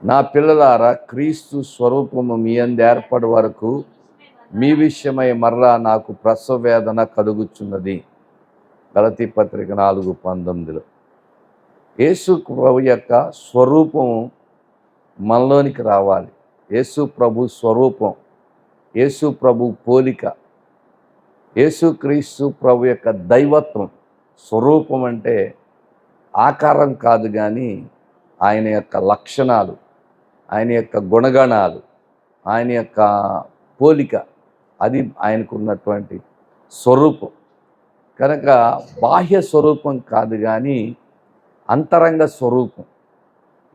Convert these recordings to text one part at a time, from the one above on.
నా పిల్లలారా, క్రీస్తు స్వరూపము మీ యందు ఏర్పడు వరకు మీ విషయమై మరలా నాకు ప్రసవ వేదన కలుగుచున్నది. గలతీ పత్రిక 4:19. యేసు ప్రభు యొక్క స్వరూపం మనలోనికి రావాలి. యేసు ప్రభు స్వరూపం, యేసు ప్రభు పోలిక, యేసు క్రీస్తు ప్రభు యొక్క దైవత్వం. స్వరూపం అంటే ఆకారం కాదు, కానీ ఆయన యొక్క లక్షణాలు, ఆయన యొక్క గుణగణాలు, ఆయన యొక్క పోలిక, అది ఆయనకున్నటువంటి స్వరూపం. కనుక బాహ్య స్వరూపం కాదు, కానీ అంతరంగ స్వరూపం.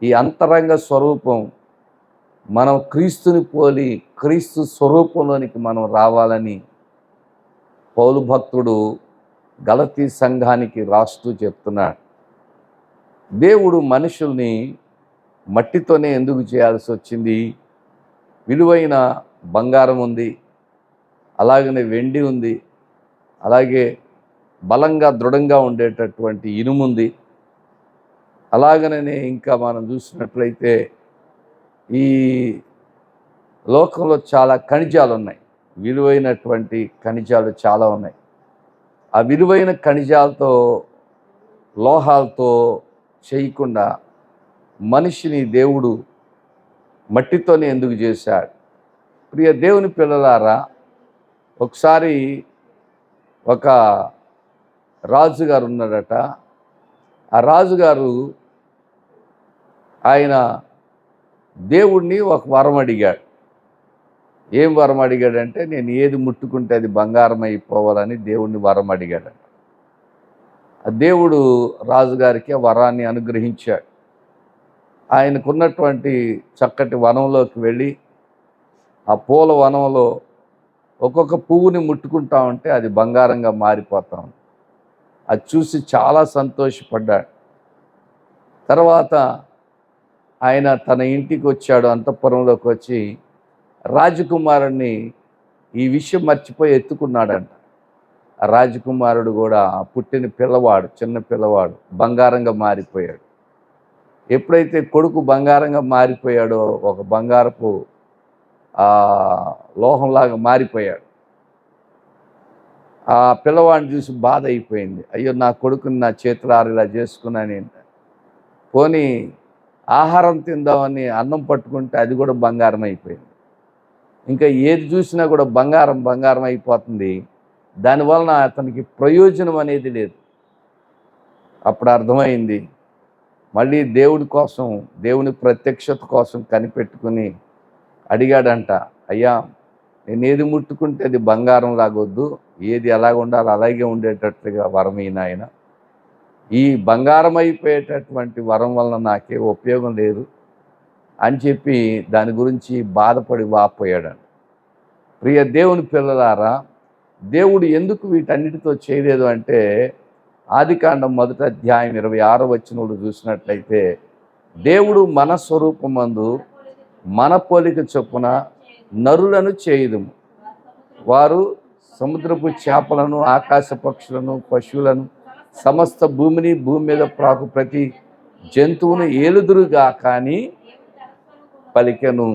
ఈ అంతరంగ స్వరూపం మనం క్రీస్తుని పోలి క్రీస్తు స్వరూపంలోనికి మనం రావాలని పౌలు భక్తుడు గలతీ సంఘానికి రాస్తూ చెప్తున్నాడు. దేవుడు మనుషుల్ని మట్టితోనే ఎందుకు చేయాల్సి వచ్చింది? విలువైన బంగారం ఉంది, అలాగనే వెండి ఉంది, అలాగే బలంగా దృఢంగా ఉండేటటువంటి ఇనుము ఉంది. అలాగనే ఇంకా మనం చూసినట్లయితే ఈ లోకంలో చాలా ఖనిజాలు ఉన్నాయి, విలువైనటువంటి ఖనిజాలు చాలా ఉన్నాయి. ఆ విలువైన ఖనిజాలతో, లోహాలతో చేయకుండా మనిషిని దేవుడు మట్టితోనే ఎందుకు చేశాడు? ప్రియ దేవుని పిల్లలారా, ఒకసారి ఒక రాజుగారు ఉన్నాడట. ఆ రాజుగారు ఆయన దేవుణ్ణి ఒక వరం అడిగాడు. ఏం వరం అడిగాడంటే, నేను ఏది ముట్టుకుంటే అది బంగారం అయిపోవాలని దేవుణ్ణి వరం అడిగాడు. ఆ దేవుడు రాజుగారికి ఆ వరాన్ని అనుగ్రహించాడు. ఆయనకున్నటువంటి చక్కటి వనంలోకి వెళ్ళి ఆ పూల వనంలో ఒక్కొక్క పువ్వుని ముట్టుకుంటా ఉంటే అది బంగారంగా మారిపోతాం. అది చూసి చాలా సంతోషపడ్డాడు. తర్వాత ఆయన తన ఇంటికి వచ్చాడు. అంతఃపురంలోకి వచ్చి రాజకుమారుడిని ఈ విషయం మర్చిపోయి ఎత్తుకున్నాడంట. ఆ రాజకుమారుడు కూడా పుట్టిన పిల్లవాడు, చిన్న పిల్లవాడు బంగారంగా మారిపోయాడు. ఎప్పుడైతే కొడుకు బంగారంగా మారిపోయాడో, ఒక బంగారపు లోహంలాగా మారిపోయాడు. ఆ పిల్లవాడిని చూసి బాధ అయిపోయింది. అయ్యో, నా కొడుకుని నా చేతులారా ఇలా చేసుకున్నాను. పోనీ ఆహారం తిందామని అన్నం పట్టుకుంటే అది కూడా బంగారం అయిపోయింది. ఇంకా ఏది చూసినా కూడా బంగారం బంగారం అయిపోతుంది. దానివలన అతనికి ప్రయోజనం అనేది లేదు. అప్పుడు అర్థమైంది. మళ్ళీ దేవుడి కోసం, దేవుని ప్రత్యక్షత కోసం కనిపెట్టుకుని అడిగాడంట, అయ్యా, నేను ఏది ముట్టుకుంటే అది బంగారం లాగొద్దు, ఏది ఎలాగ ఉండాలో అలాగే ఉండేటట్లుగా వరం ఈయన. ఈ బంగారం అయిపోయేటటువంటి వరం వలన నాకే ఉపయోగం లేదు అని చెప్పి దాని గురించి బాధపడి వాపోయాడంట. ప్రియ దేవుని పిల్లలారా, దేవుడు ఎందుకు వీటన్నిటితో చేయలేదు అంటే, ఆదికాండం 1వ అధ్యాయం 26వ వచనంలో చూసినట్లయితే, దేవుడు మన స్వరూపమందు మన పోలిక చొప్పున నరులను చేయుదుము, వారు సముద్రపు చేపలను, ఆకాశ పక్షులను, పశువులను, సమస్త భూమిని, భూమి మీద ప్రాకు ప్రతి జంతువును ఏలుదురుగా కానీ పలికెను.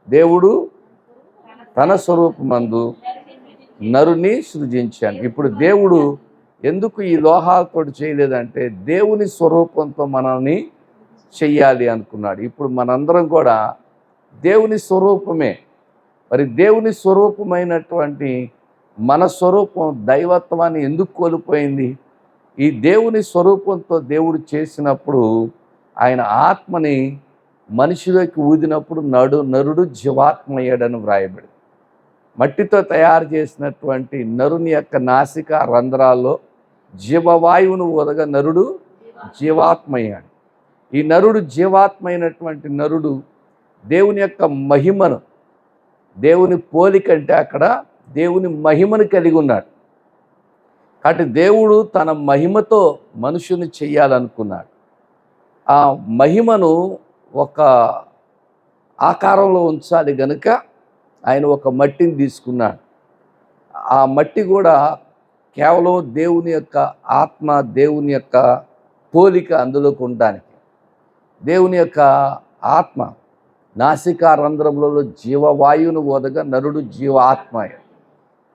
దేవుడు తన స్వరూపమందు నరుని సృజించాను. ఇప్పుడు దేవుడు ఎందుకు ఈ లోహాలతో చేయలేదంటే, దేవుని స్వరూపంతో మనల్ని చెయ్యాలి అనుకున్నాడు. ఇప్పుడు మనందరం కూడా దేవుని స్వరూపమే. మరి దేవుని స్వరూపమైనటువంటి మన స్వరూపం దైవత్వాన్ని ఎందుకు కోల్పోయింది? ఈ దేవుని స్వరూపంతో దేవుడు చేసినప్పుడు ఆయన ఆత్మని మనిషిలోకి ఊదినప్పుడు నరుడు జీవాత్మ అయ్యాడని వ్రాయబడి, మట్టితో తయారు చేసినటువంటి నరుని యొక్క నాసిక రంధ్రాల్లో జీవవాయువును ఊదగా నరుడు జీవాత్మ అయ్యాడు. ఈ నరుడు జీవాత్మ అయినటువంటి నరుడు దేవుని యొక్క మహిమను, దేవుని పోలికంటే అక్కడ దేవుని మహిమను కలిగి ఉన్నాడు. కాబట్టి దేవుడు తన మహిమతో మనుషుని చెయ్యాలనుకున్నాడు. ఆ మహిమను ఒక ఆకారంలో ఉంచాలి గనుక ఆయన ఒక మట్టిని తీసుకున్నాడు. ఆ మట్టి కూడా కేవలం దేవుని యొక్క ఆత్మ, దేవుని యొక్క పోలిక అందులోకి ఉండడానికి. దేవుని యొక్క ఆత్మ నాసికా రంధ్రములలో జీవవాయువును ఓదగా నరుడు జీవాత్మ.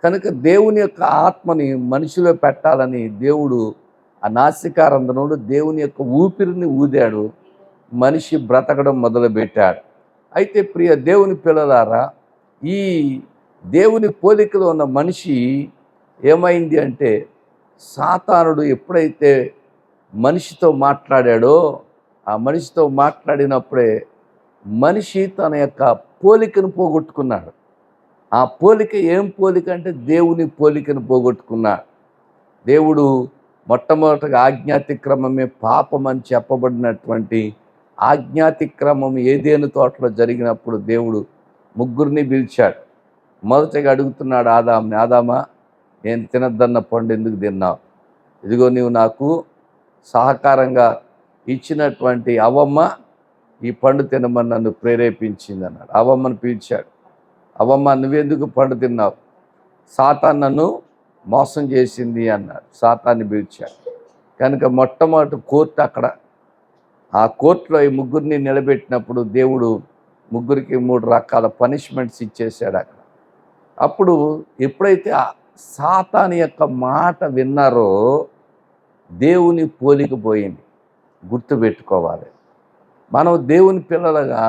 కనుక దేవుని యొక్క ఆత్మని మనిషిలో పెట్టాలని దేవుడు ఆ నాసికా రంధ్రంలో దేవుని యొక్క ఊపిరిని ఊదాడు. మనిషి బ్రతకడం మొదలుపెట్టాడు. అయితే ప్రియ దేవుని పిల్లలారా, ఈ దేవుని పోలికలో ఉన్న మనిషి ఏమైంది అంటే, సాతానుడు ఎప్పుడైతే మనిషితో మాట్లాడాడో, ఆ మనిషితో మాట్లాడినప్పుడే మనిషి తన యొక్క పోలికను పోగొట్టుకున్నాడు. ఆ పోలిక ఏం పోలిక అంటే దేవుని పోలికను పోగొట్టుకున్నాడు. దేవుడు మొట్టమొదటిగా ఆజ్ఞాతిక్రమమే పాపం అని చెప్పబడినటువంటి ఆజ్ఞాతిక్రమం ఏదేను తోటలో జరిగినప్పుడు దేవుడు ముగ్గురిని పిలిచాడు. మొదటగా అడుగుతున్నాడు ఆదాముని, ఆదామా, నేను తినద్దన్న పండు ఎందుకు తిన్నావు? ఇదిగో నీవు నాకు సహకారంగా ఇచ్చినటువంటి అవ్వమ్మ ఈ పండు తినమని నన్ను ప్రేరేపించింది అన్నాడు. అవ్వమ్మను పిలిచాడు. అవ్వమ్మ, నువ్వెందుకు పండు తిన్నావు? సాతాను నన్ను మోసం చేసింది అన్నాడు. సాతాన్ని పిలిచాడు. కనుక మొట్టమొదటి కోర్టు అక్కడ, ఆ కోర్టులో ఈ ముగ్గురిని నిలబెట్టినప్పుడు దేవుడు ముగ్గురికి 3 రకాల పనిష్మెంట్స్ ఇచ్చేసాడు అక్కడ. అప్పుడు ఎప్పుడైతే ఆ సాతాను యొక్క మాట విన్నారో దేవుని పోలిక పోయింది. గుర్తుపెట్టుకోవాలి, మనం దేవుని పిల్లలుగా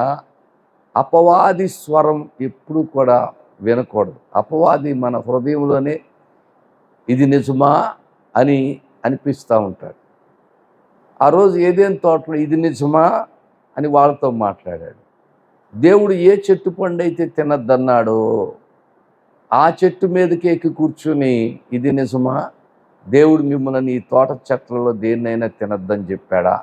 అపవాది స్వరం ఎప్పుడు కూడా వినకూడదు. అపవాది మన హృదయంలోనే ఇది నిజమా అని అనిపిస్తూ ఉంటాడు. ఆ రోజు ఏదేని తోటలో ఇది నిజమా అని వాళ్ళతో మాట్లాడాడు. దేవుడు ఏ చెట్టు పండు అయితే తినద్దన్నాడో ఆ చెట్టు మీదకి ఎక్కి కూర్చుని ఇది నిజమా, దేవుడు మిమ్మల్ని ఈ తోట చెట్లలో దేన్నైనా తినద్దని చెప్పాడా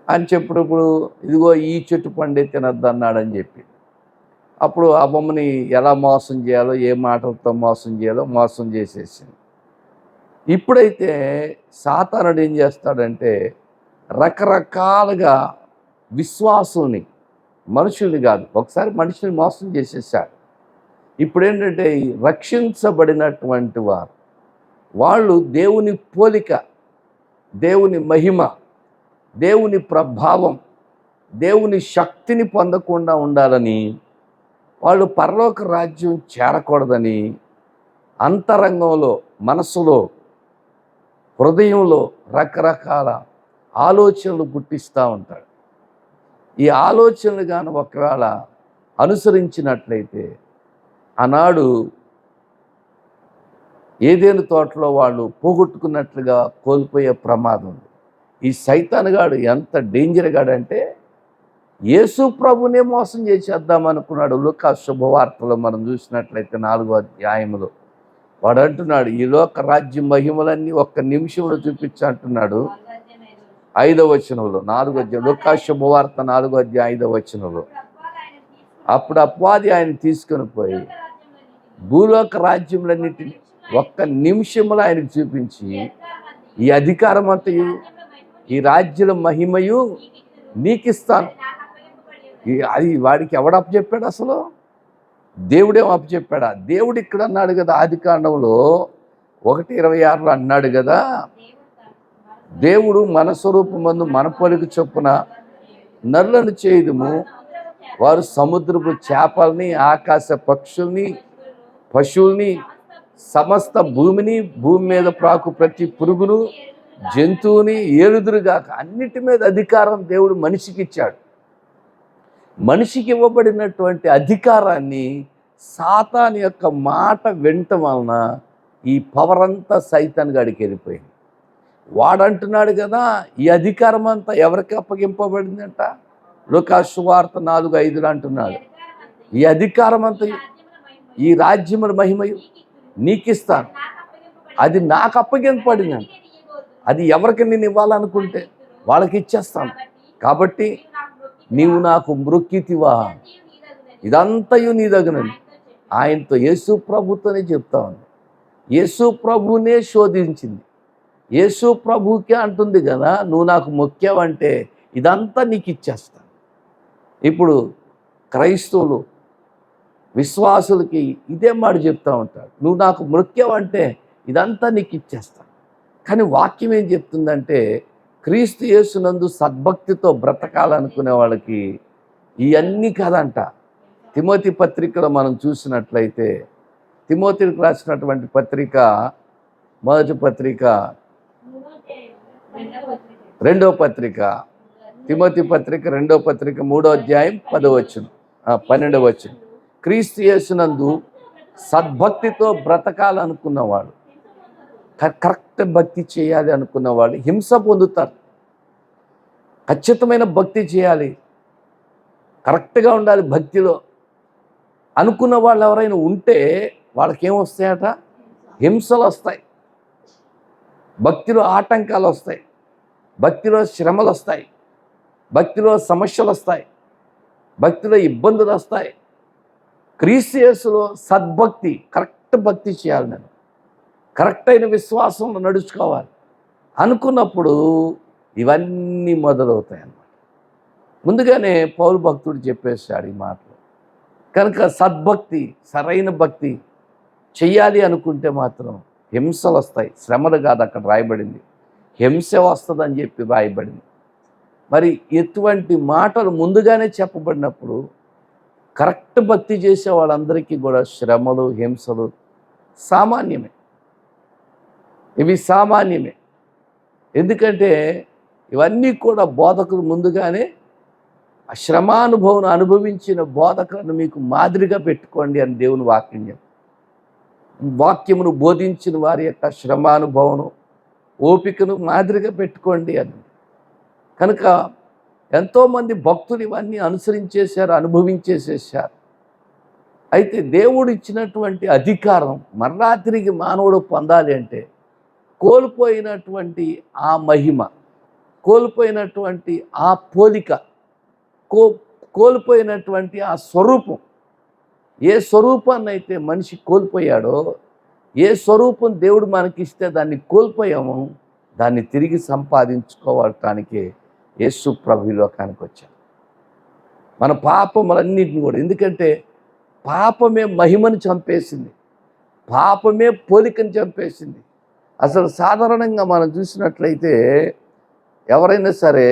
అని చెప్పినప్పుడు, ఇదిగో ఈ చెట్టు పండే తినద్దన్నాడని చెప్పి అప్పుడు ఆ బొమ్మని ఎలా మోసం చేయాలో, ఏ మాటలతో మోసం చేయాలో మోసం చేసేసింది. ఇప్పుడైతే సాతానుడు ఏం చేస్తాడంటే రకరకాలుగా విశ్వాసుల్ని, మనుషుల్ని కాదు, ఒకసారి మనుషుల్ని మోసం చేసేసాడు. ఇప్పుడేంటంటే రక్షించబడినటువంటి వాళ్ళు దేవుని పోలిక, దేవుని మహిమ, దేవుని ప్రభావం, దేవుని శక్తిని పొందకుండా ఉండాలని, వాళ్ళు పరలోక రాజ్యం చేరకూడదని అంతరంగంలో, మనసులో, హృదయంలో రకరకాల ఆలోచనలు పుట్టిస్తూ ఉంటాడు. ఈ ఆలోచనలు కానీ ఒకవేళ అనుసరించినట్లయితే ఆనాడు ఏదేను తోటలో వాళ్ళు పోగొట్టుకున్నట్లుగా కోల్పోయే ప్రమాదం ఉంది. ఈ సైతానుగాడు ఎంత డేంజర్ గాడంటే యేసు ప్రభునే మోసం చేసేద్దామనుకున్నాడు. లూకా శుభవార్తలో మనం చూసినట్లయితే 4వ అధ్యాయంలో వాడు అంటున్నాడు, ఈ లోక రాజ్య మహిమలన్నీ ఒక్క నిమిషంలో చూపించు అంటున్నాడు. 5వ వచనంలో, 4వ అధ్యాయం లూకా శుభవార్త 4వ అధ్యాయం 5వ వచనంలో, అప్పుడు అపవాది ఆయన తీసుకొని పోయి భూలోక రాజ్యములన్నిటిని ఒక్క నిమిషంలో ఆయనకు చూపించి, ఈ అధికారం అంతయు ఈ రాజ్యుల మహిమయు నీకిస్తాను. అది వాడికి ఎవడు అప్పచెప్పాడు? అసలు దేవుడేం అప్పచెప్పాడా? దేవుడు ఇక్కడ అన్నాడు కదా, ఆదికాండంలో 1:26 అన్నాడు కదా, దేవుడు మన స్వరూపమందు మన పోలిక చొప్పున నరులను చేయుదుము, వారు సముద్రపు చేపల్ని, ఆకాశ పక్షుల్ని, పశువుల్ని, సమస్త భూమిని, భూమి మీద ప్రాకు ప్రతి పురుగును, జంతువుని ఏలుదురుగాక. అన్నిటి మీద అధికారం దేవుడు మనిషికి ఇచ్చాడు. మనిషికి ఇవ్వబడినటువంటి అధికారాన్ని సాతాను యొక్క మాట వినటం వలన ఈ పవర్ అంతా సైతాన్ గాడికి వెళ్ళిపోయింది. వాడంటున్నాడు కదా, ఈ అధికారం అంతా ఎవరికి అప్పగింపబడిందంట? లూకా సువార్త 4:5 అంటున్నాడు, ఈ అధికారం అంతా ఈ రాజ్యముల మహిమయు నీకిస్తాను, అది నాకు అప్పగింపబడిందంట. అది ఎవరికి నేను ఇవ్వాలనుకుంటే వాళ్ళకి ఇచ్చేస్తాను. కాబట్టి నీవు నాకు మ్రొక్కితివా, ఇదంతయు నీ దగ్గరని ఆయనతో యేసు ప్రభుతోనే చెప్తా ఉంది. యేసు ప్రభునే శోధించింది. యేసు ప్రభుకే అంటుంది కదా, నువ్వు నాకు మొక్కావంటే ఇదంతా నీకు ఇచ్చేస్తాను. ఇప్పుడు క్రైస్తవులు, విశ్వాసులకి ఇదే మాట చెప్తూ ఉంటాడు, నువ్వు నాకు మొక్కావంటే ఇదంతా నీకు ఇచ్చేస్తాను. కానీ వాక్యం ఏం చెప్తుందంటే, క్రీస్తు యేసునందు సద్భక్తితో బ్రతకాలనుకునే వాళ్ళకి ఇవన్నీ కాదంట. తిమోతి పత్రికలో మనం చూసినట్లయితే, తిమోతికి రాసినటువంటి పత్రిక, మొదటి పత్రిక, రెండో పత్రిక, తిమోతి పత్రిక, రెండో పత్రిక, 3వ అధ్యాయం 10వ వచనం, 12వ వచనం. క్రీస్తు యేసునందు సద్భక్తితో బ్రతకాలనుకున్నవాడు, కరెక్ట్ భక్తి చేయాలి అనుకున్నవాడు హింస పొందుతారు. ఖచ్చితమైన భక్తి చేయాలి, కరెక్ట్గా ఉండాలి భక్తిలో అనుకున్న వాళ్ళు ఎవరైనా ఉంటే వాళ్ళకి ఏమొస్తాయట? హింసలు వస్తాయి, భక్తిలో ఆటంకాలు వస్తాయి, భక్తిలో శ్రమలు వస్తాయి, భక్తిలో సమస్యలు వస్తాయి, భక్తిలో ఇబ్బందులు వస్తాయి. క్రీస్తు యేసులో సద్భక్తి, కరెక్ట్ భక్తి చేయాలి, నేను కరెక్ట్ అయిన విశ్వాసంలో నడుచుకోవాలి అనుకున్నప్పుడు ఇవన్నీ మొదలవుతాయి అన్నమాట. ముందుగానే పౌలు భక్తుడు చెప్పేశాడు ఈ మాటలు. కనుక సద్భక్తి, సరైన భక్తి చెయ్యాలి అనుకుంటే మాత్రం హింసలు వస్తాయి. శ్రమలు కాదు అక్కడ రాయబడింది, హింస వస్తుందని చెప్పి రాయబడింది. మరి ఎటువంటి మాటలు ముందుగానే చెప్పబడినప్పుడు కరెక్ట్ భక్తి చేసే వాళ్ళందరికీ కూడా శ్రమలు, హింసలు సామాన్యమే. ఇవి సామాన్యమే. ఎందుకంటే ఇవన్నీ కూడా బోధకులు ముందుగానే ఆ శ్రమానుభవం అనుభవించిన బోధకులను మీకు మాదిరిగా పెట్టుకోండి అని దేవుని వాక్యం చెప్తారు. వాక్యమును బోధించిన వారి యొక్క శ్రమానుభవం, ఓపికను మాదిరిగా పెట్టుకోండి అని. కనుక ఎంతోమంది భక్తులు ఇవన్నీ అనుసరించేశారు, అనుభవించేసేసారు. అయితే దేవుడు ఇచ్చినటువంటి అధికారం మరలా తిరిగి మానవుడు పొందాలి అంటే కోల్పోయినటువంటి ఆ మహిమ, కోల్పోయినటువంటి ఆ పోలిక, కోల్పోయినటువంటి ఆ స్వరూపం, ఏ స్వరూపాన్ని అయితే మనిషి కోల్పోయాడో, ఏ స్వరూపం దేవుడు మనకిస్తే దాన్ని కోల్పోయామో దాన్ని తిరిగి సంపాదించుకోవటానికి యేసు ప్రభు లోకానికి వచ్చాడు. మన పాపములన్నింటినీ కూడా, ఎందుకంటే పాపమే మహిమను చంపేసింది, పాపమే పోలికను చంపేసింది. అసలు సాధారణంగా మనం చూసినట్లయితే ఎవరైనా సరే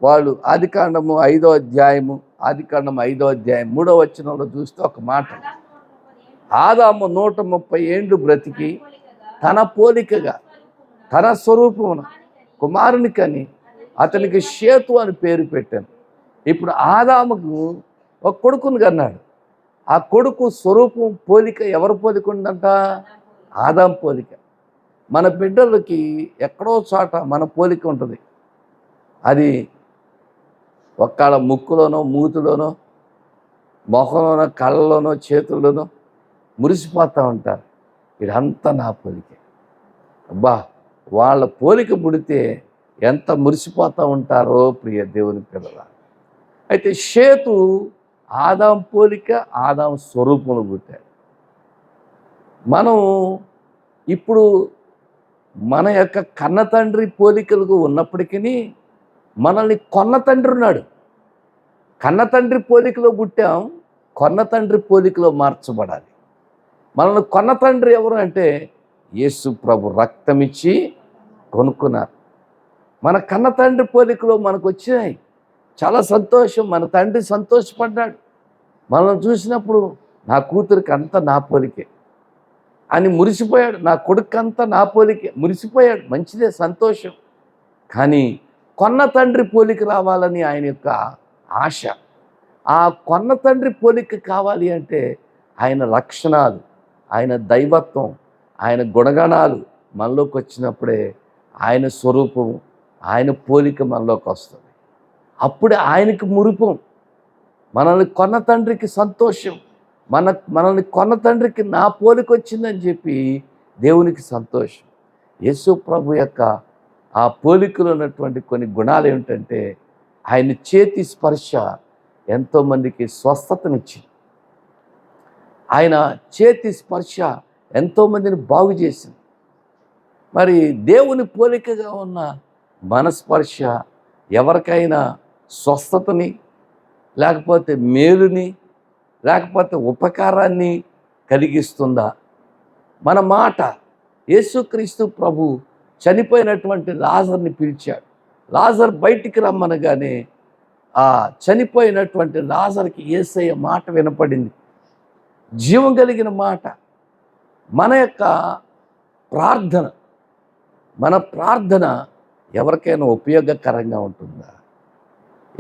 వాళ్ళు ఆదికాండము 5వ అధ్యాయము 3వ వచనంలో చూస్తే ఒక మాట, ఆదాము 130 ఏండ్లు బ్రతికి తన పోలికగా తన స్వరూపమున కుమారుని కని అతనికి షేతు అని పేరు పెట్టాను. ఇప్పుడు ఆదాముకు ఒక కొడుకుని కన్నాడు. ఆ కొడుకు స్వరూపం, పోలిక ఎవరి పోలిక ఉందంట? ఆదాము పోలిక. మన బిడ్డలకి ఎక్కడో చోట మన పోలిక ఉంటుంది. అది ఒక్కళ్ళ ముక్కులోనో, మూతిలోనో, మొహంలోనో, కళ్ళలోనో, చేతుల్లోనో మురిసిపోతూ ఉంటారు. ఇదంతా నా పోలికే. అబ్బా, వాళ్ళ పోలిక పుడితే ఎంత మురిసిపోతూ ఉంటారో ప్రియ దేవుని పిల్లల. అయితే షేతు ఆదాము పోలిక, ఆదాము స్వరూపంలో పుట్టాడు. మనం ఇప్పుడు మన యొక్క కన్న తండ్రి పోలికలకు ఉన్నప్పటికీ మనల్ని కొన్న తండ్రి ఉన్నాడు. కన్న తండ్రి పోలికలో పుట్టాం, కొన్న తండ్రి పోలికలో మార్చబడాలి. మనల్ని కొన్న తండ్రి ఎవరు అంటే యేసు ప్రభు రక్తమిచ్చి కొనుక్కున్నారు. మన కన్న తండ్రి పోలికలో మనకు వచ్చినాయి, చాలా సంతోషం. మన తండ్రి సంతోషపడ్డాడు మనల్ని చూసినప్పుడు. నా కూతురికి అంతా నా పోలికే అని మురిసిపోయాడు, నా కొడుకు అంతా నా పోలికే మురిసిపోయాడు. మంచిదే, సంతోషం. కానీ కొన్న తండ్రి పోలిక రావాలని ఆయన యొక్క ఆశ. ఆ కొన్న తండ్రి పోలిక కావాలి అంటే ఆయన లక్షణాలు, ఆయన దైవత్వం, ఆయన గుణగణాలు మనలోకి వచ్చినప్పుడే ఆయన స్వరూపం, ఆయన పోలిక మనలోకి వస్తుంది. అప్పుడే ఆయనకి మురిపం. మనల్ని కొన్న తండ్రికి సంతోషం, మనల్ని కొన్న తండ్రికి నా పోలిక వచ్చిందని చెప్పి దేవునికి సంతోషం. యేసు ప్రభు యొక్క ఆ పోలికలో ఉన్నటువంటి కొన్ని గుణాలు ఏమిటంటే ఆయన చేతి స్పర్శ ఎంతోమందికి స్వస్థతనిచ్చింది. ఆయన చేతి స్పర్శ ఎంతోమందిని బాగు చేసింది. మరి దేవుని పోలికగా ఉన్న మన స్పర్శ ఎవరికైనా స్వస్థతని, లేకపోతే మేలుని, లేకపోతే ఉపకారాన్ని కలిగిస్తుందా? మన మాట, యేసుక్రీస్తు ప్రభు చనిపోయినటువంటి లాజర్ని పిలిచాడు. లాజర్ బయటికి రమ్మనగానే ఆ చనిపోయినటువంటి లాజరుకి యేసయ్య మాట వినపడింది, జీవం కలిగిన మాట. మన యొక్క ప్రార్థన, మన ప్రార్థన ఎవరికైనా ఉపయోగకరంగా ఉంటుందా?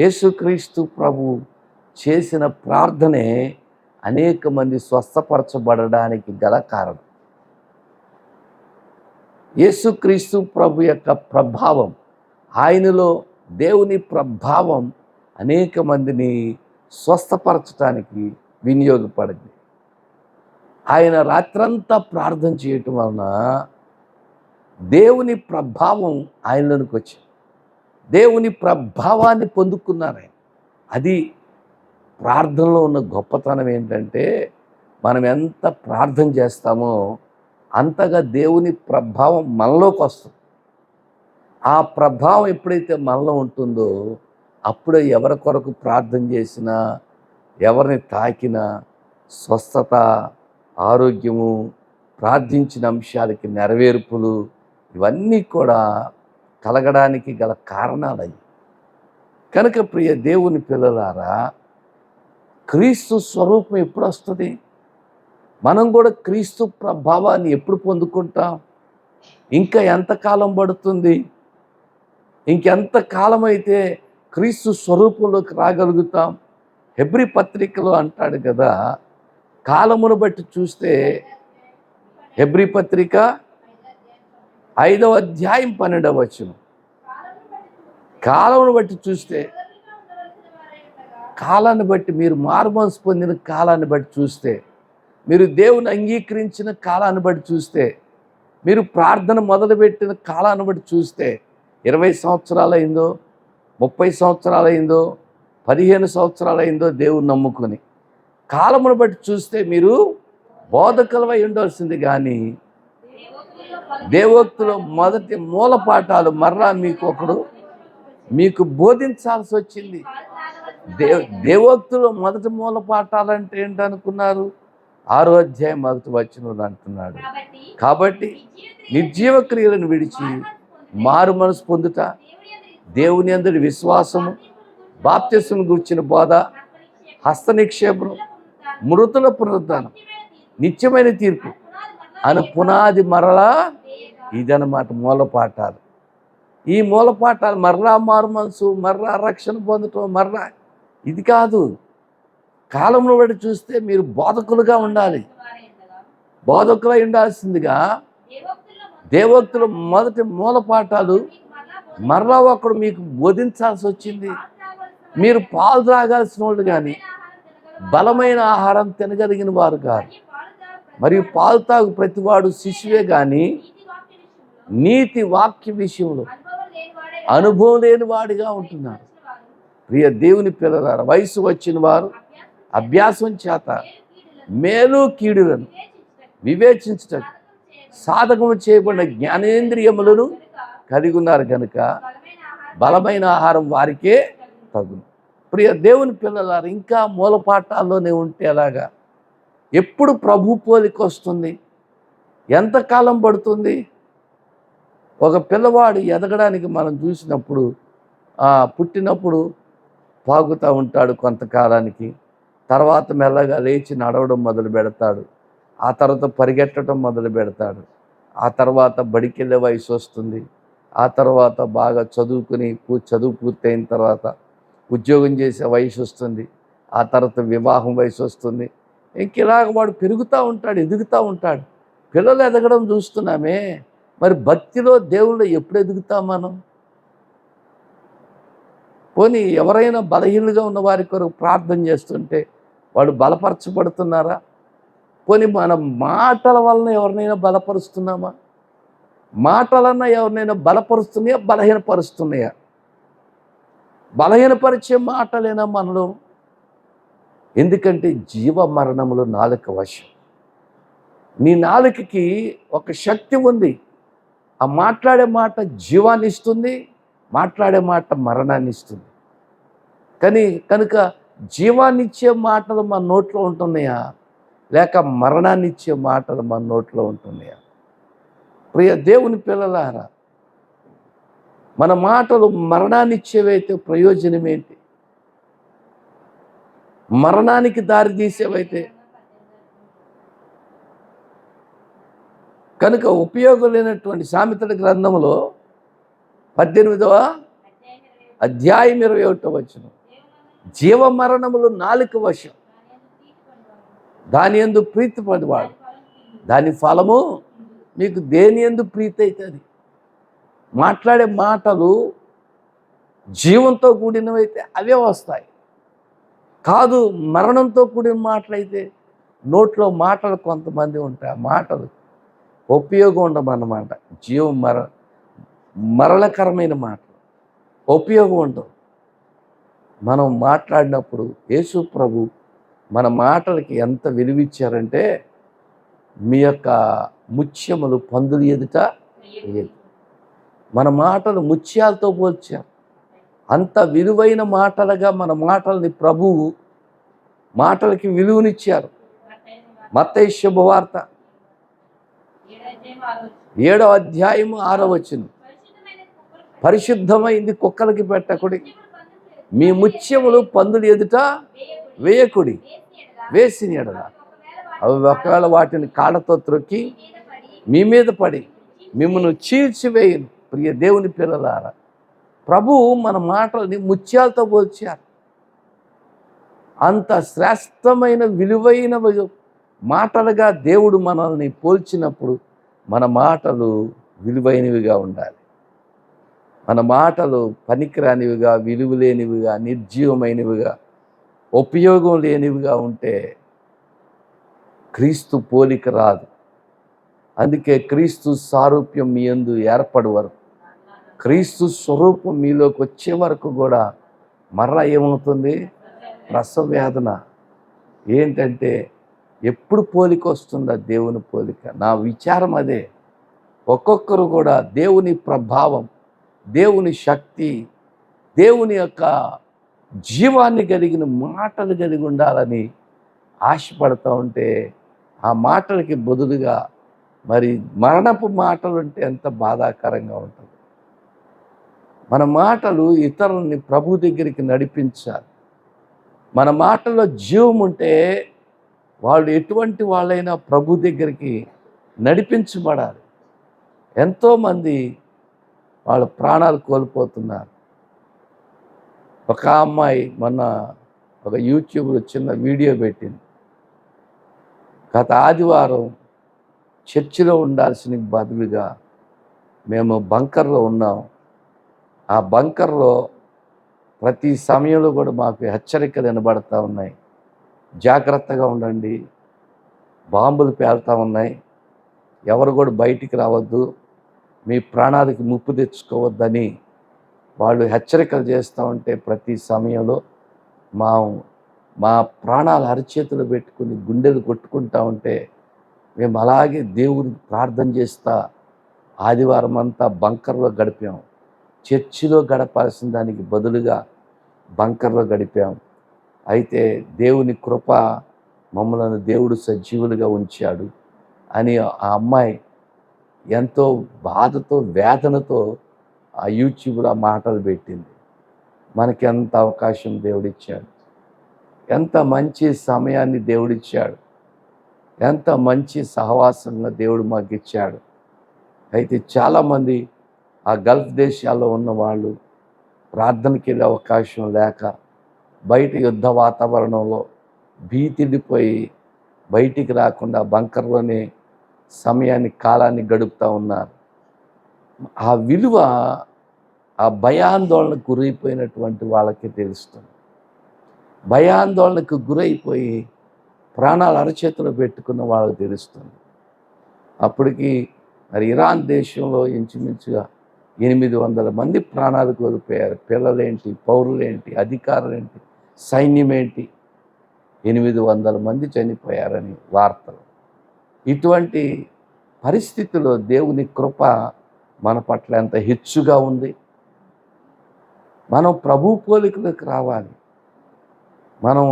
యేసుక్రీస్తు ప్రభు చేసిన ప్రార్థనే అనేక మంది స్వస్థపరచబడడానికి గల కారణం. యేసుక్రీస్తు ప్రభు యొక్క ప్రభావం, ఆయనలో దేవుని ప్రభావం అనేక మందిని స్వస్థపరచడానికి వినియోగపడింది. ఆయన రాత్రంతా ప్రార్థన చేయటం వలన దేవుని ప్రభావం ఆయనలోనికి వచ్చింది. దేవుని ప్రభావాన్ని పొందుకున్నారు ఆయన. అది ప్రార్థనలో ఉన్న గొప్పతనం ఏంటంటే, మనం ఎంత ప్రార్థన చేస్తామో అంతగా దేవుని ప్రభావం మనలోకి వస్తుంది. ఆ ప్రభావం ఎప్పుడైతే మనలో ఉంటుందో అప్పుడే ఎవరి కొరకు ప్రార్థన చేసినా, ఎవరిని తాకినా స్వస్థత, ఆరోగ్యము, ప్రార్థించిన అంశాలకి నెరవేర్పులు, ఇవన్నీ కూడా కలగడానికి గల కారణాలయ్యి. కనుక ప్రియ దేవుని పిల్లలారా, క్రీస్తు స్వరూపం ఎప్పుడు వస్తుంది? మనం కూడా క్రీస్తు ప్రభావాన్ని ఎప్పుడు పొందుకుంటాం? ఇంకా ఎంతకాలం పడుతుంది? ఇంకెంత కాలం అయితే క్రీస్తు స్వరూపంలోకి రాగలుగుతాం? హెబ్రీ పత్రికలో అంటాడు కదా, కాలమును బట్టి చూస్తే, హెబ్రీ పత్రిక 5వ అధ్యాయం 12వ వచనం, కాలమును బట్టి చూస్తే, కాలాన్ని బట్టి, మీరు మారుమనసు పొందిన కాలాన్ని బట్టి చూస్తే, మీరు దేవుని అంగీకరించిన కాలాన్ని బట్టి చూస్తే, మీరు ప్రార్థన మొదలుపెట్టిన కాలాన్ని బట్టి చూస్తే, 20 సంవత్సరాలైందో, 30 సంవత్సరాలైందో, 15 సంవత్సరాలైందో దేవుని నమ్ముకొని, కాలమును బట్టి చూస్తే మీరు బోధకులమై ఉండాల్సింది. కానీ దేవోక్తిలో మొదటి మూల పాఠాలు మర్రా మీకు బోధించాల్సి వచ్చింది. దేవోక్తిలో మొదటి మూల పాఠాలు అంటే ఏంటనుకున్నారు? 6వ అధ్యాయం 1వ వచనంలో అంటున్నాడు, కాబట్టి నిర్జీవ క్రియలను విడిచి మారు మనసు పొందుట, దేవుని యందు విశ్వాసము, బాప్తిస్మం గురించిన బోధ, హస్త నిక్షేపం, మృతుల పునరుద్ధానం, నిత్యమైన తీర్పు అని పునాది మరలా ఇదన్నమాట మూలపాఠాలు. ఈ మూలపాఠాలు మరలా మారు మనసు, మరలా రక్షణ పొందటం, మరలా ఇది కాదు. కాలంలో బట్టి చూస్తే మీరు బోధకులుగా ఉండాలి. బోధకులై ఉండాల్సిందిగా దేవోక్తుల మొదటి మూలపాఠాలు మరలా ఒకడు మీకు బోధించాల్సి వచ్చింది. మీరు పాలు త్రాగాల్సిన వాళ్ళు కానీ బలమైన ఆహారం తినగలిగిన వారు కాదు. మరియు పాలు తాగు ప్రతివాడు శిశువే కానీ నీతి వాక్య విషయంలో అనుభవం లేని వాడిగా ఉంటున్నారు. ప్రియ దేవుని పిల్లలారా, వయసు వచ్చిన వారు అభ్యాసం చేత మేలు కీడులను వివేచించటకు సాధకము చేయబడిన జ్ఞానేంద్రియములను కలిగి ఉన్నారు కనుక బలమైన ఆహారం వారికే తగును. ప్రియ దేవుని పిల్లలారా, ఇంకా మూలపాఠాల్లోనే ఉంటే ఎలాగా? ఎప్పుడు ప్రభు పోలిక వస్తుంది? ఎంతకాలం పడుతుంది? ఒక పిల్లవాడు ఎదగడానికి మనం చూసినప్పుడు, పుట్టినప్పుడు పాగుతూ ఉంటాడు కొంతకాలానికి, తర్వాత మెల్లగా లేచి నడవడం మొదలు పెడతాడు, ఆ తర్వాత పరిగెట్టడం మొదలు పెడతాడు, ఆ తర్వాత బడికెళ్ళే వయసు వస్తుంది, ఆ తర్వాత బాగా చదువు పూర్తయిన తర్వాత ఉద్యోగం చేసే వయసు వస్తుంది, ఆ తర్వాత వివాహం వయసు వస్తుంది. ఇంకిలాగ వాడు పెరుగుతూ ఉంటాడు, ఎదుగుతూ ఉంటాడు. పిల్లలు ఎదగడం చూస్తున్నామే, మరి భక్తిలో దేవుళ్ళు ఎప్పుడు ఎదుగుతాం మనం? పోనీ ఎవరైనా బలహీనులుగా ఉన్న వారి కొరకు ప్రార్థన చేస్తుంటే వాళ్ళు బలపరచబడుతున్నారా? పోనీ మన మాటల వలన ఎవరినైనా బలపరుస్తున్నామా? మాటలన్నా ఎవరినైనా బలపరుస్తున్నాయా, బలహీనపరుస్తున్నాయా? బలహీనపరిచే మాటలేనా మనలో? ఎందుకంటే జీవ మరణములు నాలుక వశం. నీ నాలుకకి ఒక శక్తి ఉంది. ఆ మాట్లాడే మాట జీవాన్ని ఇస్తుంది, మాట్లాడే మాట మరణాన్ని ఇస్తుంది. కనుక జీవాన్ని ఇచ్చే మాటలు మన నోట్లో ఉంటున్నాయా, లేక మరణాన్ని ఇచ్చే మాటలు మన నోట్లో ఉంటున్నాయా? ప్రియ దేవుని పిల్లలారా, మన మాటలు మరణాన్ని ఇచ్చేవైతే ప్రయోజనం ఏంటి? మరణానికి దారి తీసేవైతే కనుక ఉపయోగం లేనటువంటి సామెతల గ్రంథంలో 18వ అధ్యాయం 21వ వచనం, జీవ మరణములు నాలుక వశం, దాని యందు ప్రీతి పడివాడు దాని ఫలము మీకు దేని యందు ప్రీతి అవుతుంది. మాట్లాడే మాటలు జీవంతో కూడినవైతే అవే వస్తాయి. కాదు, మరణంతో కూడిన మాటలైతే నోట్లో మాటలు కొంతమంది ఉంటాయి, ఆ మాటలు ఉపయోగం ఉండమన్నమాట. జీవం మరణకరమైన మాటలు ఉపయోగం ఉండవు. మనం మాట్లాడినప్పుడు యేసు ప్రభు మన మాటలకి ఎంత విలువిచ్చారంటే, మీ యొక్క ముత్యములు పందులు ఎదుట వేయదు. మన మాటలు ముత్యాలతో పోల్చారు. అంత విలువైన మాటలుగా మన మాటల్ని ప్రభువు మాటలకి విలువనిచ్చారు. మత్తయి శుభవార్త 7వ అధ్యాయము 6వ వచనం, పరిశుద్ధమైంది కుక్కలకి పెట్టకుడి, మీ ముత్యములు పందులు ఎదుట వేయకుడి, వేసిన ఎడల అవి ఒకవేళ వాటిని కాళ్ళతో త్రొక్కి మీ మీద పడి మిమ్మల్ని చీల్చివేయను. ప్రియ దేవుని పిల్లలారా, ప్రభువు మన మాటల్ని ముత్యాలతో పోల్చారు. అంత శ్రేష్టమైన విలువైన మాటలుగా దేవుడు మనల్ని పోల్చినప్పుడు మన మాటలు విలువైనవిగా ఉండాలి. మన మాటలు పనికిరానివిగా, విలువలేనివిగా, నిర్జీవమైనవిగా, ఉపయోగం లేనివిగా ఉంటే క్రీస్తు పోలిక రాదు. అందుకే క్రీస్తు సారూప్యం మీ యందు ఏర్పడే వరకు, క్రీస్తు స్వరూపం మీలోకి వచ్చే వరకు కూడా మరలా ఏమవుతుంది? ప్రసవ వేదన. ఏంటంటే ఎప్పుడు పోలిక వస్తుందా? దేవుని పోలిక. నా విచారం అదే. ఒక్కొక్కరు కూడా దేవుని ప్రభావం, దేవుని శక్తి, దేవుని యొక్క జీవాన్ని కలిగిన మాటలు కలిగి ఉండాలని ఆశపడుతూ ఉంటే, ఆ మాటలకి బదులుగా మరి మరణపు మాటలు అంటే ఎంత బాధాకరంగా ఉంటుంది. మన మాటలు ఇతరులని ప్రభు దగ్గరికి నడిపించాలి. మన మాటల్లో జీవం ఉంటే వాళ్ళు ఎటువంటి వాళ్ళైనా ప్రభు దగ్గరికి నడిపించబడాలి. ఎంతోమంది వాళ్ళ ప్రాణాలు కోల్పోతున్నారు. ఒక అమ్మాయి మొన్న ఒక యూట్యూబ్లో చిన్న వీడియో పెట్టింది. గత ఆదివారం చర్చిలో ఉండాల్సిన బదులుగా మేము బంకర్లో ఉన్నాం. ఆ బంకర్లో ప్రతి సమయంలో కూడా మాకు హెచ్చరికలు వినబడతా ఉన్నాయి. జాగ్రత్తగా ఉండండి, బాంబులు పేలుతూ ఉన్నాయి, ఎవరు కూడా బయటికి రావద్దు, మీ ప్రాణాలకి ముప్పు తెచ్చుకోవద్దని వాళ్ళు హెచ్చరికలు చేస్తూ ఉంటే, ప్రతి సమయంలో మా ప్రాణాలు అరచేతులు పెట్టుకుని గుండెలు కొట్టుకుంటూ ఉంటే మేము అలాగే దేవుడికి ప్రార్థన చేస్తా ఆదివారం అంతా బంకర్లో గడిపాం. చర్చిలో గడపాల్సిన దానికి బదులుగా బంకర్లో గడిపాం. అయితే దేవుని కృప మమ్మల్ని దేవుడు సజీవులుగా ఉంచాడు అని ఆ అమ్మాయి ఎంతో బాధతో, వేదనతో ఆ యూట్యూబ్లో మాటలు పెట్టింది. మనకి ఎంత అవకాశం దేవుడిచ్చాడు, ఎంత మంచి సమయాన్ని దేవుడిచ్చాడు, ఎంత మంచి సహవాసంగా దేవుడు మాకు ఇచ్చాడు. అయితే చాలామంది ఆ గల్ఫ్ దేశాల్లో ఉన్న వాళ్ళు ప్రార్థనకి వెళ్ళే అవకాశం లేక బయట యుద్ధ వాతావరణంలో భీతిడిపోయి బయటికి రాకుండా బంకర్లోనే సమయాన్ని, కాలాన్ని గడుపుతూ ఉన్నారు. ఆ విలువ ఆ భయాందోళనకు గురైపోయినటువంటి వాళ్ళకి తెలుస్తుంది. భయాందోళనకు గురైపోయి ప్రాణాలు అరచేతిలో పెట్టుకున్న వాళ్ళకి తెలుస్తుంది. అప్పటికి మరి ఇరాన్ దేశంలో ఇంచుమించుగా 800 మంది ప్రాణాలు కోల్పోయారు. పిల్లలేంటి, పౌరులేంటి, అధికారులేంటి, సైన్యమేంటి, 800 మంది చనిపోయారని వార్తలు. ఇటువంటి పరిస్థితిలో దేవుని కృప మన పట్ల ఎంత హెచ్చుగా ఉంది. మనం ప్రభు పోలికలకు రావాలి. మనం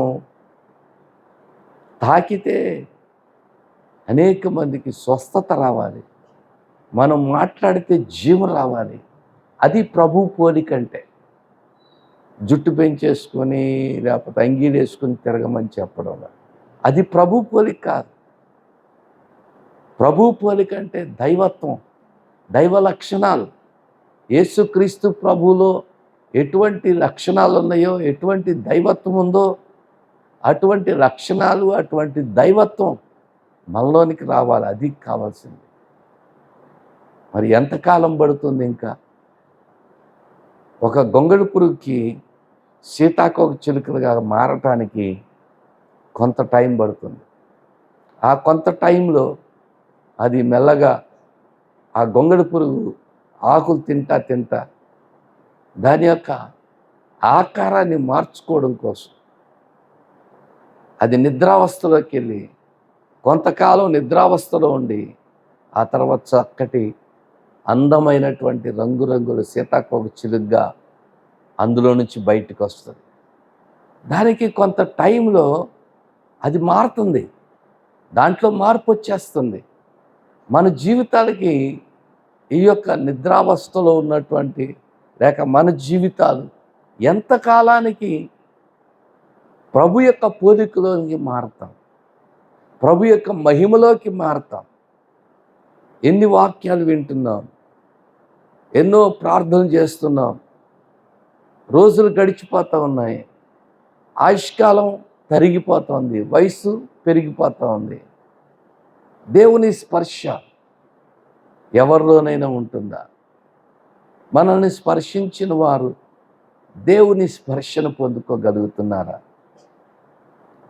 తాకితే అనేక మందికి స్వస్థత రావాలి. మనం మాట్లాడితే జీవం రావాలి. అది ప్రభు పోలిక అంటే. జుట్టు పెంచేసుకొని లేకపోతే అంగీలు వేసుకొని తిరగమని చెప్పడం. అది ప్రభు పోలిక కాదు. ప్రభు పోలిక అంటే దైవత్వం, దైవ లక్షణాలు. యేసుక్రీస్తు ప్రభువులో ఎటువంటి లక్షణాలు ఉన్నాయో, ఎటువంటి దైవత్వం ఉందో అటువంటి లక్షణాలు, అటువంటి దైవత్వం మనలోనికి రావాలి. అది కావాల్సింది. మరి ఎంతకాలం పడుతుంది? ఇంకా ఒక గొంగళి పురుగుకి సీతాకోక చిలుకలుగా మారటానికి కొంత టైం పడుతుంది. ఆ కొంత టైంలో అది మెల్లగా ఆ గొంగళి పురుగు ఆకులు తింటా దాని యొక్క ఆకారాన్ని మార్చుకోవడం కోసం అది నిద్రావస్థలోకి వెళ్ళి కొంతకాలం నిద్రావస్థలో ఉండి ఆ తర్వాత చక్కటి అందమైనటువంటి రంగురంగుల సీతాకోక చిలుకగా అందులో నుంచి బయటకు వస్తుంది. దానికి కొంత టైంలో అది మారుతుంది, దాంట్లో మార్పు వచ్చేస్తుంది. మన జీవితాలకి ఈ యొక్క నిద్రావస్థలో ఉన్నటువంటి లేక మన జీవితాలు ఎంతకాలానికి ప్రభు యొక్క పోలికలోకి మారుతాం, ప్రభు యొక్క మహిమలోకి మారుతాం. ఎన్ని వాక్యాలు వింటున్నాం, ఎన్నో ప్రార్థనలు చేస్తున్నాం, రోజులు గడిచిపోతూ ఉన్నాయి, ఆయుష్కాలం తరిగిపోతుంది, వయసు పెరిగిపోతూ ఉంది. దేవుని స్పర్శ ఎవరిలోనైనా ఉంటుందా? మనల్ని స్పర్శించిన వారు దేవుని స్పర్శను పొందుకోగలుగుతున్నారా?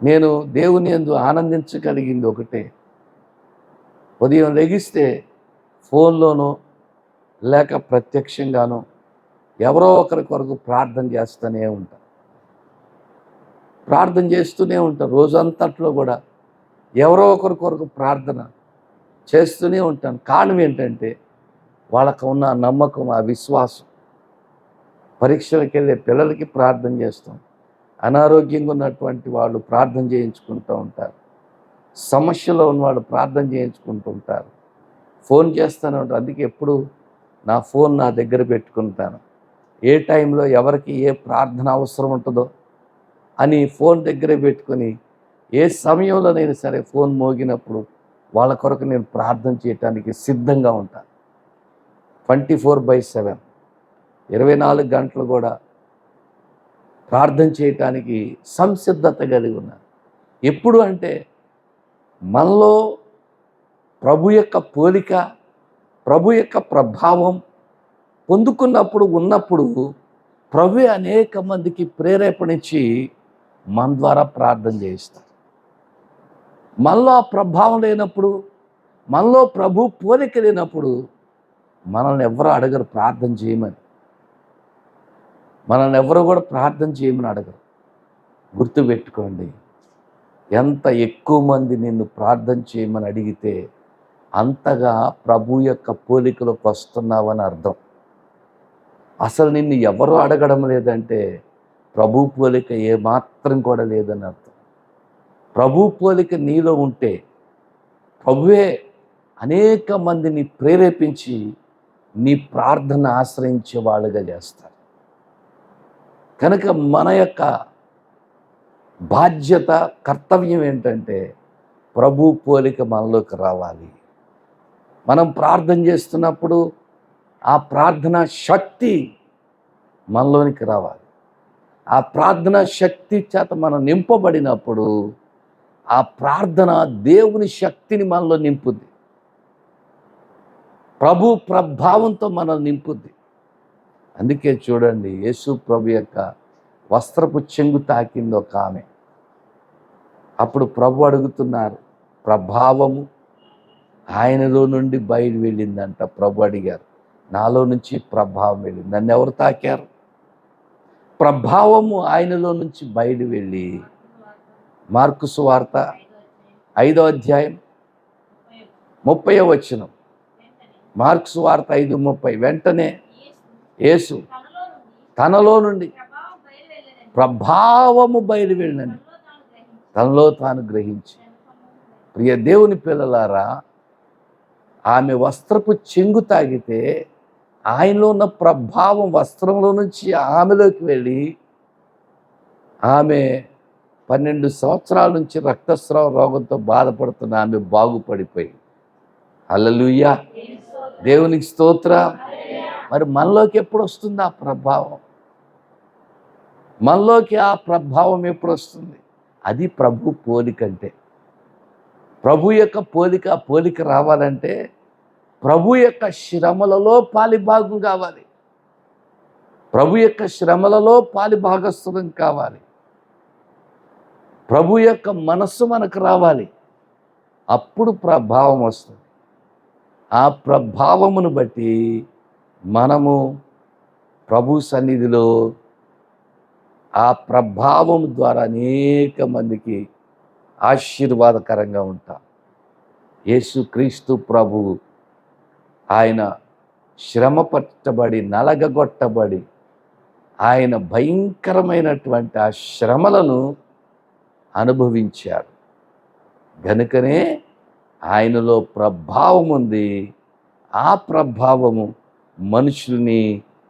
నేను దేవుని యందు ఆనందించగలిగింది ఒకటే, ఉదయం లెగిస్తే ఫోన్లోనో లేక ప్రత్యక్షంగానో ఎవరో ఒకరి కొరకు ప్రార్థన చేస్తూనే ఉంటాను. ప్రార్థన చేస్తూనే ఉంటాను. రోజంతట్లో కూడా ఎవరో ఒకరి కొరకు ప్రార్థన చేస్తూనే ఉంటాను. కారణం ఏంటంటే వాళ్ళకు ఉన్న నమ్మకం, ఆ విశ్వాసం. పరీక్షలకు వెళ్ళే పిల్లలకి ప్రార్థన చేస్తాం, అనారోగ్యంగా ఉన్నటువంటి వాళ్ళు ప్రార్థన చేయించుకుంటూ ఉంటారు, సమస్యలో ఉన్నవాళ్ళు ప్రార్థన చేయించుకుంటూ ఉంటారు, ఫోన్ చేస్తూనే ఉంటారు. అందుకే ఎప్పుడు నా ఫోన్ నా దగ్గర పెట్టుకుంటాను. ఏ టైంలో ఎవరికి ఏ ప్రార్థన అవసరం ఉంటుందో అని ఫోన్ దగ్గరే పెట్టుకొని ఏ సమయంలోనైనా సరే ఫోన్ మోగినప్పుడు వాళ్ళ కొరకు నేను ప్రార్థన చేయటానికి సిద్ధంగా ఉంటాను. 24/7 24 గంటలు కూడా ప్రార్థన చేయటానికి సంసిద్ధత కలిగి ఉన్నాను. ఎప్పుడు అంటే మనలో ప్రభు యొక్క పోలిక, ప్రభు యొక్క ప్రభావం పొందుకున్నప్పుడు ఉన్నప్పుడు ప్రభువే అనేక మందికి ప్రేరేపణించి మన ద్వారా ప్రార్థన చేయిస్తారు. మనలో ఆ ప్రభావం లేనప్పుడు, మనలో ప్రభు పోలిక లేనప్పుడు మనల్ని ఎవరు అడగరు ప్రార్థన చేయమని. మనల్ని ఎవరు కూడా ప్రార్థన చేయమని అడగరు. గుర్తుపెట్టుకోండి, ఎంత ఎక్కువ మంది నిన్ను ప్రార్థన చేయమని అడిగితే అంతగా ప్రభు యొక్క పోలికలోకి వస్తున్నావని అర్థం. అసలు నిన్ను ఎవరు అడగడం లేదంటే ప్రభు పోలిక ఏమాత్రం కూడా లేదని అర్థం. ప్రభు పోలిక నీలో ఉంటే ప్రభువే అనేక మందిని ప్రేరేపించి నీ ప్రార్థన ఆశ్రయించే వాళ్ళుగా చేస్తారు. కనుక మన యొక్క బాధ్యత, కర్తవ్యం ఏంటంటే ప్రభు పోలిక మనలోకి రావాలి. మనం ప్రార్థన చేస్తున్నప్పుడు ఆ ప్రార్థన శక్తి మనలోనికి రావాలి. ఆ ప్రార్థన శక్తి చేత మనం నింపబడినప్పుడు ఆ ప్రార్థన దేవుని శక్తిని మనలో నింపుద్ది, ప్రభు ప్రభావంతో మనల్ని నింపుద్ది. అందుకే చూడండి, యేసు ప్రభు యొక్క వస్త్రపు చెంగు తాకింది ఒక ఆమె. అప్పుడు ప్రభు అడుగుతున్నారు, ప్రభావము ఆయనలో నుండి బయలు వెళ్ళిందంట. ప్రభు అడిగారు, నాలో నుంచి ప్రభావం వెళ్ళింది. నన్ను ఎవరు తాకారు? ప్రభావము ఆయనలో నుంచి బయలు వెళ్ళి, మార్కు సువార్త 5వ అధ్యాయం 30వ వచనం, మార్కు సువార్త 5:30, వెంటనే యేసు తనలో నుండి ప్రభావము బయలు వెళ్ళినని తనలో తాను గ్రహించి. ప్రియ దేవుని పిల్లలారా, ఆమె వస్త్రపు చెంగు తాగితే ఆయనలో ఉన్న ప్రభావం వస్త్రంలో నుంచి ఆమెలోకి వెళ్ళి ఆమె 12 సంవత్సరాల నుంచి రక్తస్రావ రోగంతో బాధపడుతున్న ఆమె బాగుపడిపోయి. హల్లెలూయా, దేవునికి స్తోత్రం. మరి మనలోకి ఎప్పుడు వస్తుంది ఆ ప్రభావం? మనలోకి ఆ ప్రభావం ఎప్పుడు వస్తుంది? అది ప్రభు పోలికంటే. ప్రభు యొక్క పోలిక రావాలంటే ప్రభు యొక్క శ్రమలలో పాలిభాగం కావాలి. ప్రభు యొక్క శ్రమలలో పాలిభాగస్థులం కావాలి. ప్రభు యొక్క మనస్సు మనకు రావాలి. అప్పుడు ప్రభావం వస్తుంది. ఆ ప్రభావమును బట్టి మనము ప్రభు సన్నిధిలో ఆ ప్రభావం ద్వారా అనేక మందికి ఆశీర్వాదకరంగా ఉంటాం. యేసుక్రీస్తు ప్రభువు ఆయన శ్రమపరచబడి నలగగొట్టబడి ఆయన భయంకరమైనటువంటి ఆ శ్రమలను అనుభవించారు. గనుకనే ఆయనలో ప్రభావం ఉంది. ఆ ప్రభావము మనుషుల్ని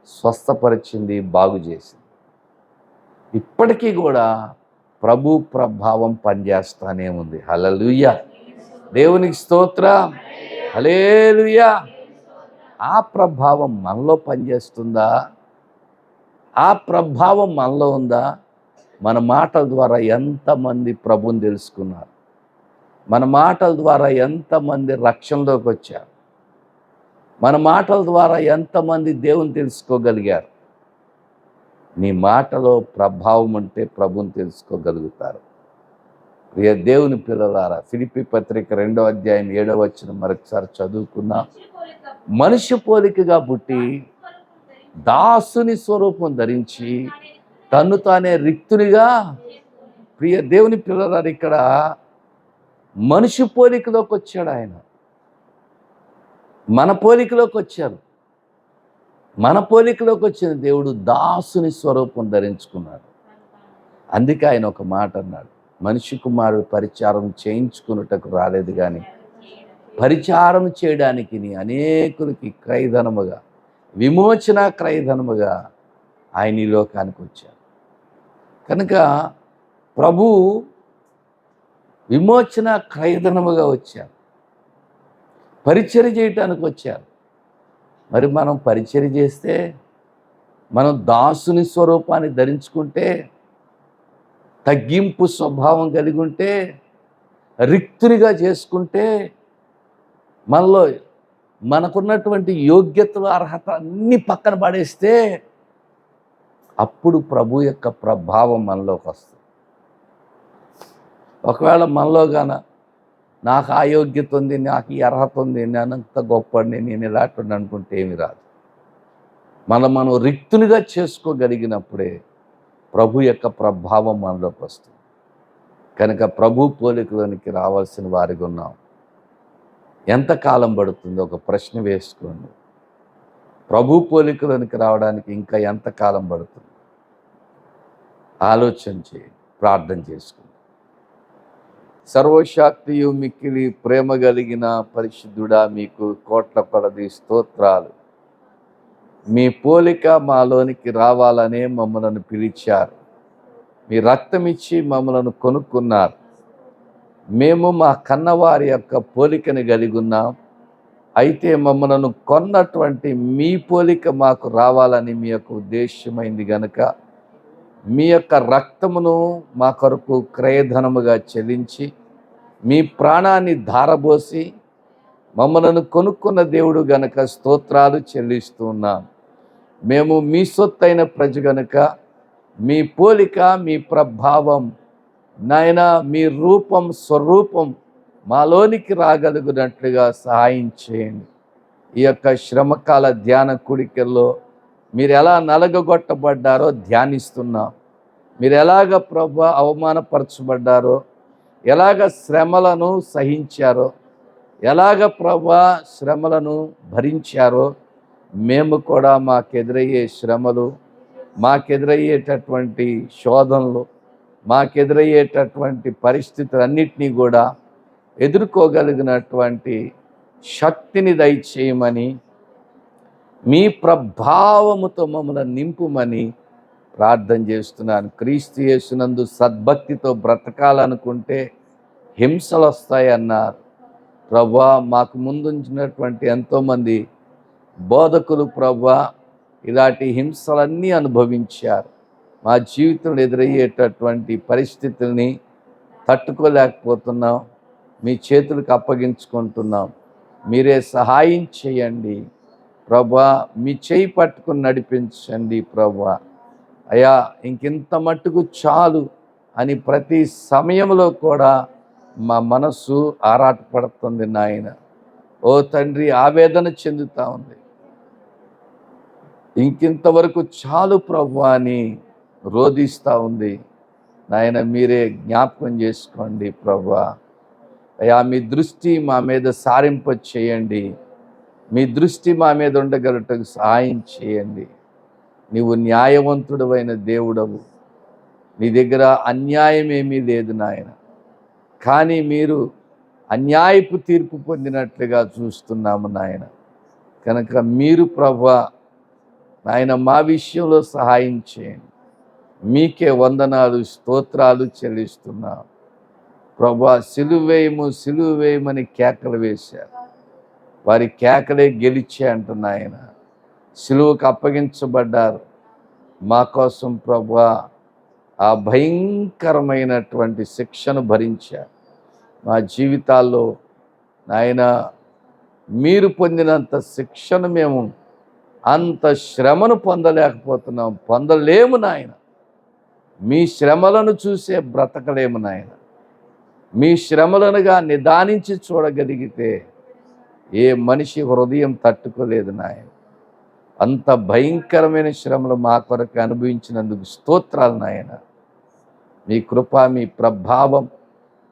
స్వస్థపరిచింది, బాగు చేసింది. ఇప్పటికీ కూడా ప్రభు ప్రభావం పనిచేస్తానే ఉంది. హల్లెలూయా, దేవునికి స్తోత్రం. హల్లెలూయా. ఆ ప్రభావం మనలో పనిచేస్తుందా? ఆ ప్రభావం మనలో ఉందా? మన మాటల ద్వారా ఎంతమంది ప్రభుని తెలుసుకున్నారు? మన మాటల ద్వారా ఎంతమంది రక్షణలోకి వచ్చారు? మన మాటల ద్వారా ఎంతమంది దేవుని తెలుసుకోగలిగారు? నీ మాటలో ప్రభావం ఉంటే ప్రభుని తెలుసుకోగలుగుతారు. ప్రియ దేవుని పిల్లలారా, ఫిలిప్పీ పత్రిక 2వ అధ్యాయం 7వ వచనం మరొకసారి చదువుకుందాం. మనిషి పోలికగా పుట్టి దాసుని స్వరూపం ధరించి తన్ను తానే రిక్తునిగా. ప్రియ దేవుని పిల్లలారా, ఇక్కడ మనిషి పోలికలోకి వచ్చాడు ఆయన. మన పోలికలోకి వచ్చారు. మన పోలికలోకి వచ్చిన దేవుడు దాసుని స్వరూపం ధరించుకున్నాడు. అందుకే ఆయన ఒక మాట అన్నాడు, మనిషి కుమారుడు పరిచారం చేయించుకున్నటకు రాలేదు కానీ పరిచారం చేయడానికి నీ అనేకులకి క్రయధనముగా, విమోచన క్రయధనముగా ఆయన ఈ లోకానికి వచ్చాడు. కనుక ప్రభు విమోచన క్రయధనముగా వచ్చారు, పరిచర్య చేయటానికి వచ్చారు. మరి మనం పరిచర్య చేస్తే, మనం దాసుని స్వరూపాన్ని ధరించుకుంటే, తగ్గింపు స్వభావం కలిగి ఉంటే, రిక్తునిగా చేసుకుంటే, మనలో మనకున్నటువంటి యోగ్యతలు, అర్హత అన్నీ పక్కన పడేస్తే, అప్పుడు ప్రభు యొక్క ప్రభావం మనలోకి వస్తుంది. ఒకవేళ మనలో గాన నాకు ఆ యోగ్యత ఉంది, నాకు ఈ అర్హత ఉంది, నేను అంత గొప్పని, నేను ఇలాంటి అనుకుంటే ఏమి రాదు. మనం రిక్తునిగా చేసుకోగలిగినప్పుడే ప్రభు యొక్క ప్రభావం మనలోకి వస్తుంది. కనుక ప్రభు పోలికలోనికి రావాల్సిన వారిగా ఉన్నాం. ఎంతకాలం పడుతుందో ఒక ప్రశ్న వేసుకోండి. ప్రభు పోలికలోనికి రావడానికి ఇంకా ఎంతకాలం పడుతుంది? ఆలోచన చేయండి, ప్రార్థన చేసుకోండి. సర్వశక్తియు మిక్కిలి ప్రేమ కలిగిన పరిశుద్ధుడా, మీకు కోట్ల కొలది స్తోత్రాలు. మీ పోలిక మాలోనికి రావాలనే మమ్మలను పిలిచారు. మీ రక్తం ఇచ్చి మమ్మలను కొనుక్కున్నారు. మేము మా కన్నవారి యొక్క పోలికను కలిగి ఉన్నాం. అయితే మమ్మలను కొన్నటువంటి మీ పోలిక మాకు రావాలని మీ యొక్క ఉద్దేశమైంది గనుక మీ యొక్క రక్తమును మా కొరకు క్రయధనముగా చెల్లించి మీ ప్రాణాన్ని ధారబోసి మమ్మలను కొనుక్కున్న దేవుడు గనక స్తోత్రాలు చెల్లిస్తూ ఉన్నాం. మేము మీ సొత్తైన ప్రజ గనుక మీ పోలిక, మీ ప్రభావం, నాయన మీ రూపం, స్వరూపం మాలోనికి రాగలుగునట్లుగా సహాయం చేయండి. ఈ యొక్క శ్రమకాల ధ్యాన కూడికల్లో మీరు ఎలా నలగగొట్టబడ్డారో ధ్యానిస్తున్నాం. మీరు ఎలాగ ప్రభు అవమానపరచబడ్డారో, ఎలాగ శ్రమలను సహించారో, ఎలాగ ప్రభు శ్రమలను భరించారో, మేము కూడా మాకెదురయ్యే శ్రమలు, మాకెదురయ్యేటటువంటి శోధనలు, మాకెదురయ్యేటటువంటి పరిస్థితులన్నిటినీ కూడా ఎదుర్కోగలిగినటువంటి శక్తిని దయచేయమని, మీ ప్రభావముతో మమ్మల్ని నింపుమని ప్రార్థన చేస్తున్నాను. క్రీస్తు యేసునందు సద్భక్తితో బ్రతకాలనుకుంటే హింసలు వస్తాయన్నారు. ప్రభువా, మాకు ముందుంచినటువంటి ఎంతోమంది బోధకులు ప్రభువా ఇలాంటి హింసలన్నీ అనుభవించారు. మా జీవితంలో ఎదురయ్యేటటువంటి పరిస్థితుల్ని తట్టుకోలేకపోతున్నాం. మీ చేతులకు అప్పగించుకుంటున్నాం. మీరే సహాయం చేయండి ప్రభువా. మీ చేయి పట్టుకుని నడిపించండి ప్రభువా. అయ్యా, ఇంకింత మట్టుకు చాలు అని ప్రతి సమయంలో కూడా మా మనస్సు ఆరాటపడుతుంది నాయన. ఓ తండ్రి, ఆవేదన చెందుతూ ఉంది. ఇంకింతవరకు చాలు ప్రభువా అని రోధిస్తూ ఉంది నాయన. మీరే జ్ఞాపకం చేసుకోండి ప్రభువా. అయ్యా, మీ దృష్టి మా మీద సారింప చేయండి. మీ దృష్టి మా మీద ఉండగలటకు సహాయం చేయండి. నీవు న్యాయవంతుడవైన దేవుడవు. నీ దగ్గర అన్యాయం ఏమీ లేదు నాయన. కానీ మీరు అన్యాయపు తీర్పు పొందినట్లుగా చూస్తున్నాము నాయన. కనుక మీరు ప్రభువా నాయన మా విషయంలో సహాయం చేయండి. మీకే వందనాలు, స్తోత్రాలు చెల్లిస్తున్నాం ప్రభువా. సిలువేయము సిలువేయమని కేకలు వేశారు. వారి కేకలే గెలిచే అంటున్నాయన. సిలువకు అప్పగించబడ్డారు మా కోసం ప్రభువా. ఆ భయంకరమైనటువంటి శిక్షను భరించారు. మా జీవితాల్లో నాయన మీరు పొందినంత శిక్షను మేము అంత శ్రమను పొందలేకపోతున్నాం, పొందలేము నాయన. మీ శ్రమలను చూసే బ్రతకలేము నాయన. మీ శ్రమలనుగా నిదానించి చూడగలిగితే ఏ మనిషి హృదయం తట్టుకోలేదు నాయన. అంత భయంకరమైన శ్రమలు మా కొరకు అనుభవించినందుకు స్తోత్రాలు నాయన. మీ కృప, మీ ప్రభావం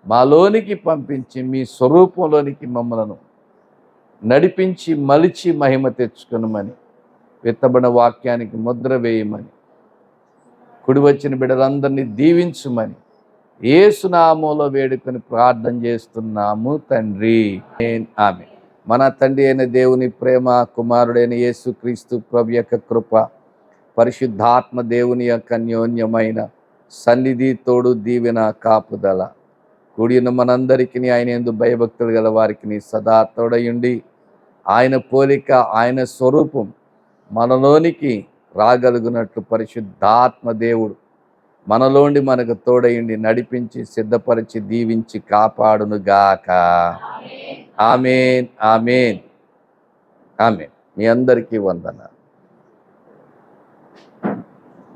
మాలోనికి పంపించి మీ స్వరూపంలోనికి మమ్మలను నడిపించి మలిచి మహిమ తెచ్చుకొనమని, విత్తబడిన వాక్యానికి ముద్ర వేయమని, కుడి వచ్చిన బిడ్డలందరినీ దీవించుమని యేసు నామములో వేడుకొని ప్రార్థన చేస్తున్నాము తండ్రి. ఆమేన్. మన తండ్రి అయిన దేవుని ప్రేమ, కుమారుడైన యేసుక్రీస్తు ప్రభు యొక్క కృప, పరిశుద్ధాత్మ దేవుని యొక్క అన్యోన్యమైన సన్నిధి, తోడు, దీవెన, కాపుదల కూడిన మనందరికీ ఆయన యందు భయభక్తులు గల వారికి సదా తోడయుండి, ఆయన పోలిక, ఆయన స్వరూపం మనలోనికి రాగలుగునట్లు పరిశుద్ధాత్మ దేవుడు మనలోండి మనకు తోడయుండి నడిపించి సిద్ధపరిచి దీవించి కాపాడునుగాక. ఆమేన్, ఆమేన్, ఆమేన్. మీ అందరికీ వందనాలు.